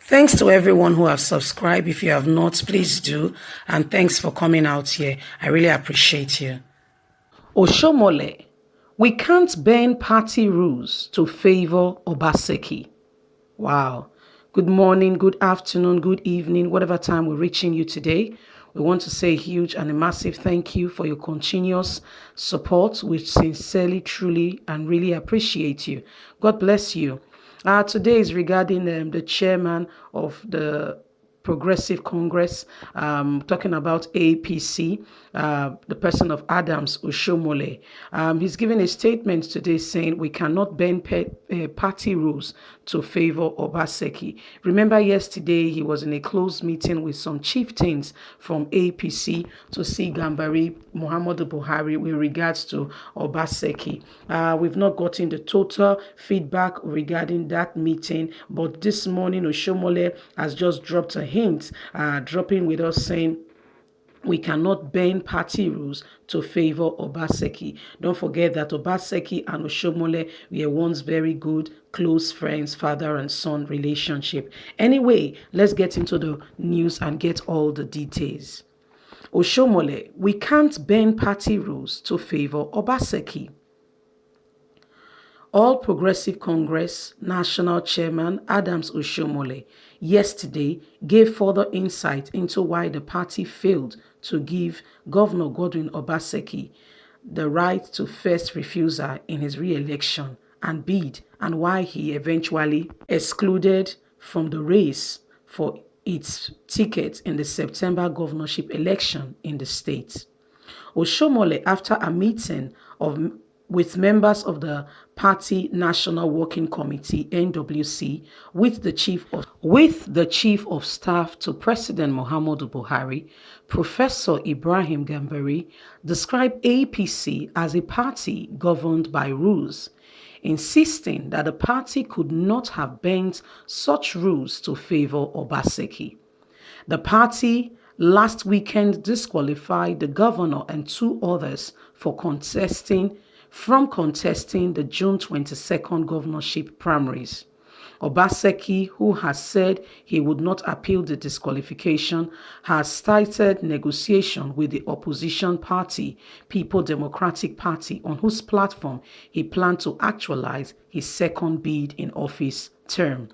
Thanks to everyone who have subscribed. If you have not, please do. And thanks for coming out here. I really appreciate you. Oshiomhole, we can't bend party rules to favor Obaseki. Wow. Good morning, good afternoon, good evening, whatever time we're reaching you today. We want to say a huge and a massive thank you for your continuous support. We sincerely, truly, and really appreciate you. God bless you. Today is regarding the chairman of the Progressive Congress, talking about APC, the person of Adams Oshiomhole. He's given a statement today saying we cannot bend party rules to favor Obaseki. Remember yesterday he was in a closed meeting with some chieftains from APC to see Gambari Muhammadu Buhari with regards to Obaseki. We've not gotten the total feedback regarding that meeting, but this morning Oshiomhole has just dropped a hint, dropping with us saying we cannot bend party rules to favor Obaseki. Don't forget that Obaseki and Oshiomhole were once very good, close friends, father and son relationship. Anyway, let's get into the news and get all the details. Oshiomhole, we can't bend party rules to favor Obaseki. All Progressive Congress National Chairman Adams Oshiomhole yesterday gave further insight into why the party failed to give Governor Godwin Obaseki the right to first refusal in his re-election and bid, and why he eventually excluded from the race for its ticket in the September governorship election in the state. Oshiomhole, after a meeting with members of the Party National Working Committee (NWC) with the Chief of Staff to President Muhammadu Buhari, Professor Ibrahim Gambari, described APC as a party governed by rules, insisting that the party could not have bent such rules to favor Obaseki. The party last weekend disqualified the governor and two others from contesting the June 22nd governorship primaries. Obaseki, who has said he would not appeal the disqualification, has started negotiation with the opposition party, People Democratic Party, on whose platform he planned to actualize his second bid in office term.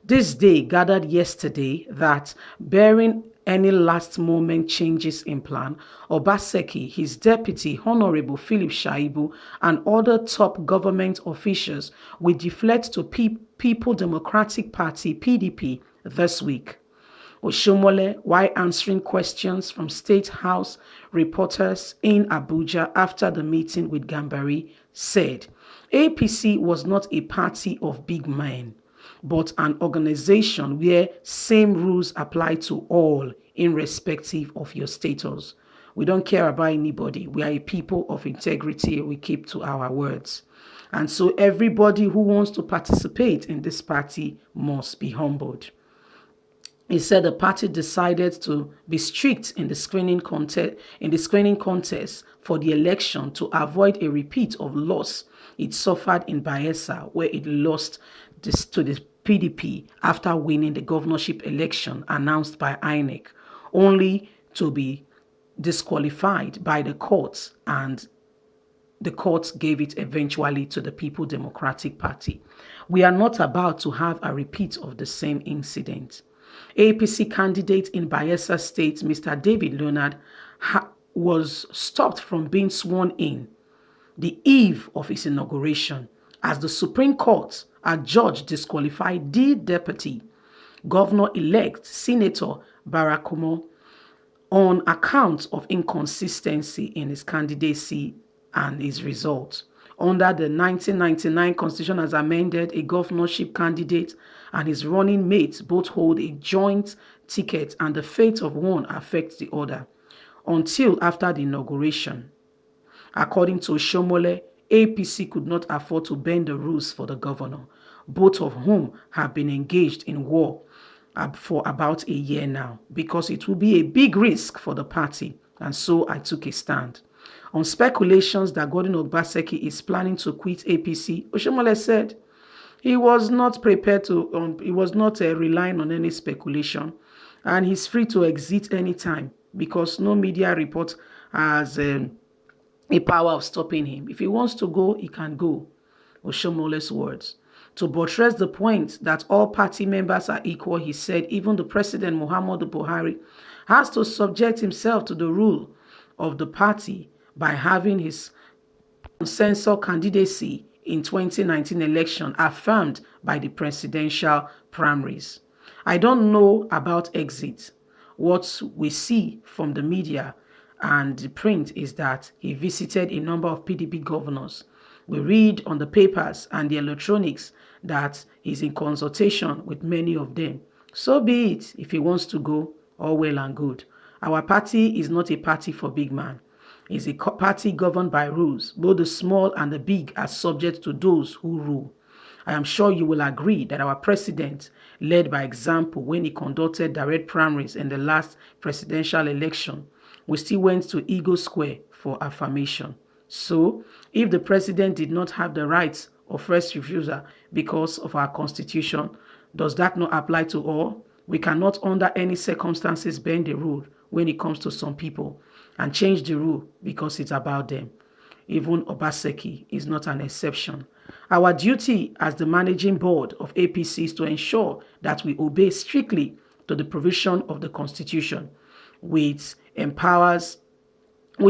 This day gathered yesterday that, bearing any last-moment changes in plan, Obaseki, his deputy, Honorable Philip Shaibu, and other top government officials will deflect to People Democratic Party (PDP) this week. Oshiomhole, while answering questions from State House reporters in Abuja after the meeting with Gambari, said APC was not a party of big men, but an organization where same rules apply to all, irrespective of your status. We don't care about anybody. We are a people of integrity. We keep to our words. And so everybody who wants to participate in this party must be humbled. He said the party decided to be strict in the screening contest for the election to avoid a repeat of loss it suffered in Bayelsa, where it lost to the PDP after winning the governorship election announced by INEC, only to be disqualified by the courts, and the courts gave it eventually to the People Democratic Party. We are not about to have a repeat of the same incident. APC candidate in Bayelsa State, Mr. David Leonard, was stopped from being sworn in the eve of his inauguration as the Supreme Court, a judge, disqualified the deputy governor-elect, Senator Barakumo, on account of inconsistency in his candidacy and his results. Under the 1999 Constitution as amended, a governorship candidate and his running mate both hold a joint ticket, and the fate of one affects the other until after the inauguration. According to Oshiomhole, APC could not afford to bend the rules for the governor, both of whom have been engaged in war for about a year now, because it will be a big risk for the party, and so I took a stand. On speculations that Godwin Obaseki is planning to quit APC, Oshiomhole said He was not prepared to, he was not relying on any speculation, and he's free to exit anytime because no media report has a power of stopping him. If he wants to go, he can go. Oshomole's words. To buttress the point that all party members are equal, he said even the president, Muhammadu Buhari, has to subject himself to the rule of the party by having his consensus candidacy in 2019 election affirmed by the presidential primaries. I don't know about exit. What we see from the media and the print is that he visited a number of PDP governors. We read on the papers and the electronics that he's in consultation with many of them. So be it. If he wants to go, all well and good. Our party is not a party for big man. It's a party governed by rules. Both the small and the big are subject to those who rule. I am sure you will agree that our president led by example when he conducted direct primaries in the last presidential election. We still went to Eagle Square for affirmation. So, if the president did not have the rights of first refusal because of our constitution, does that not apply to all? We cannot under any circumstances bend the rule when it comes to some people and change the rule because it's about them. Even Obaseki is not an exception. Our duty as the managing board of APC is to ensure that we obey strictly to the provision of the Constitution, which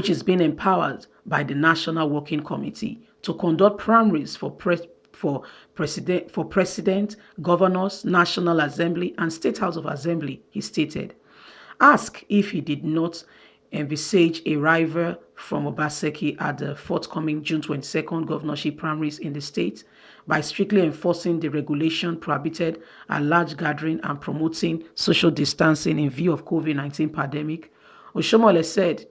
is being empowered by the National Working Committee to conduct primaries for president, governors, National Assembly, and State House of Assembly, he stated. Asked if he did not envisage a rival from Obaseki at the forthcoming June 22nd governorship primaries in the state by strictly enforcing the regulation prohibited a large gathering and promoting social distancing in view of COVID-19 pandemic, Oshiomhole said,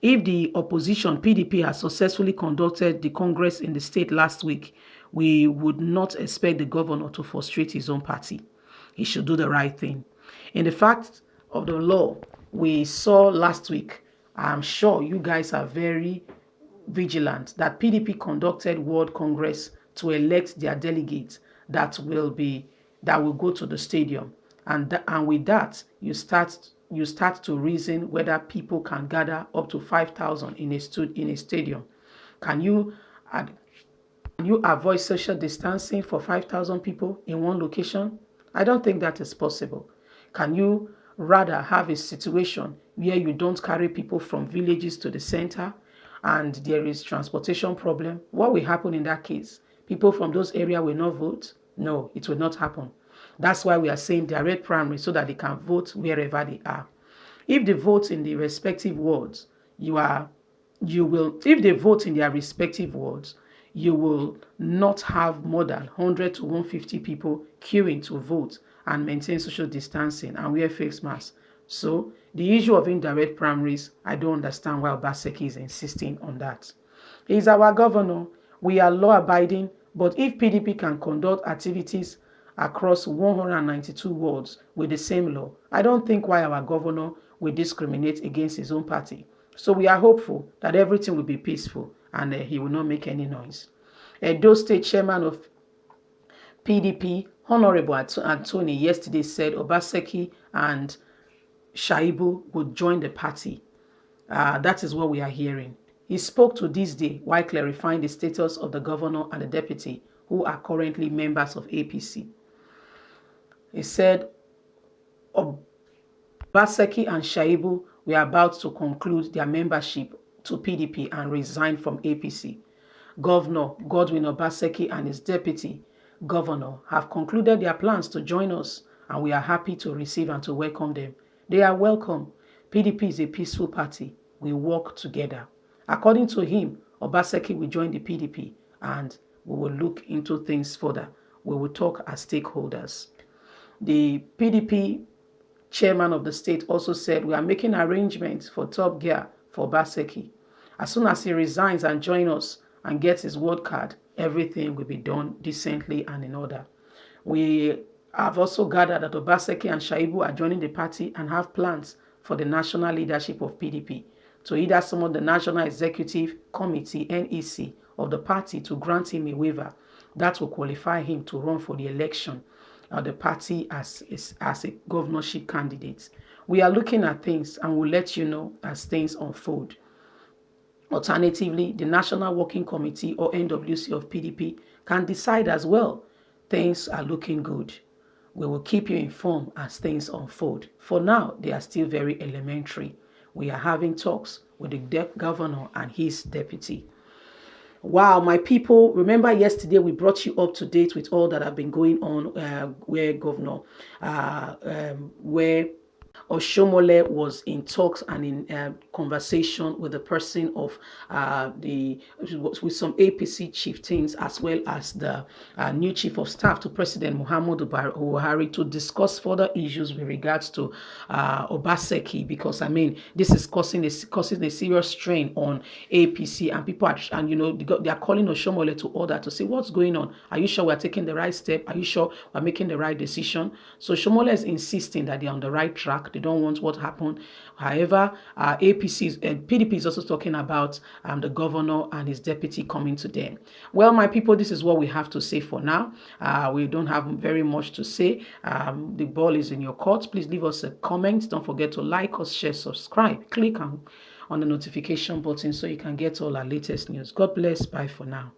if the opposition PDP has successfully conducted the Congress in the state last week, we would not expect the governor to frustrate his own party. He should do the right thing. In the fact of the law we saw last week, I'm sure you guys are very vigilant that PDP conducted World Congress to elect their delegates that will go to the stadium, and with that you start to reason whether people can gather up to 5,000 in a stadium. Can you avoid social distancing for 5,000 people in one location? I don't think that is possible. Can you rather have a situation where you don't carry people from villages to the center and there is transportation problem? What will happen in that case? People from those areas will not vote? No, it will not happen. That's why we are saying direct primary so that they can vote wherever they are. If they vote in the respective wards, if they vote in their respective wards, you will not have more than 100 to 150 people queuing to vote and maintain social distancing and wear face masks. So the issue of indirect primaries, I don't understand why Obaseki is insisting on that. He's our governor. We are law-abiding, but if PDP can conduct activities across 192 wards with the same law, I don't think why our governor will discriminate against his own party. So we are hopeful that everything will be peaceful and he will not make any noise. Edo State Chairman of PDP, Honorable Anthony, yesterday said Obaseki and Shaibu would join the party. That is what we are hearing. He spoke to this day while clarifying the status of the governor and the deputy who are currently members of APC. He said Obaseki and Shaibu were about to conclude their membership to PDP and resign from APC. Governor Godwin Obaseki and his deputy governor have concluded their plans to join us, and we are happy to receive and to welcome them. They are welcome. PDP is a peaceful party. We work together. According to him, Obaseki will join the PDP and we will look into things further. We will talk as stakeholders. The PDP chairman of the state also said, we are making arrangements for top gear for Obaseki. As soon as he resigns and joins us and gets his word card, everything will be done decently and in order. We have also gathered that Obaseki and Shaibu are joining the party and have plans for the national leadership of PDP to either summon the National Executive Committee, NEC, of the party to grant him a waiver That will qualify him to run for the election, the party as a governorship candidate. We are looking at things and we'll let you know as things unfold. Alternatively, the National Working Committee or NWC of PDP can decide as well. Things are looking good. We will keep you informed as things unfold. For now, they are still very elementary. We are having talks with the governor and his deputy. Wow, my people, remember yesterday we brought you up to date with all that have been going on where Oshiomhole was in talks and in conversation with the person of with some APC chieftains as well as the new chief of staff to President Muhammadu Buhari to discuss further issues with regards to Obaseki, because I mean this is causing a serious strain on APC, and people are, and they are calling Oshiomhole to order to see what's going on. Are you sure we're taking the right step? Are you sure we're making the right decision? So Oshiomhole is insisting that they're on the right track. They don't want what happened. However, APC and PDP is also talking about the governor and his deputy coming to them. Well, my people, this is what we have to say for now. We don't have very much to say. The ball is in your court. Please leave us a comment. Don't forget to like us, share, subscribe. Click on the notification button so you can get all our latest news. God bless. Bye for now.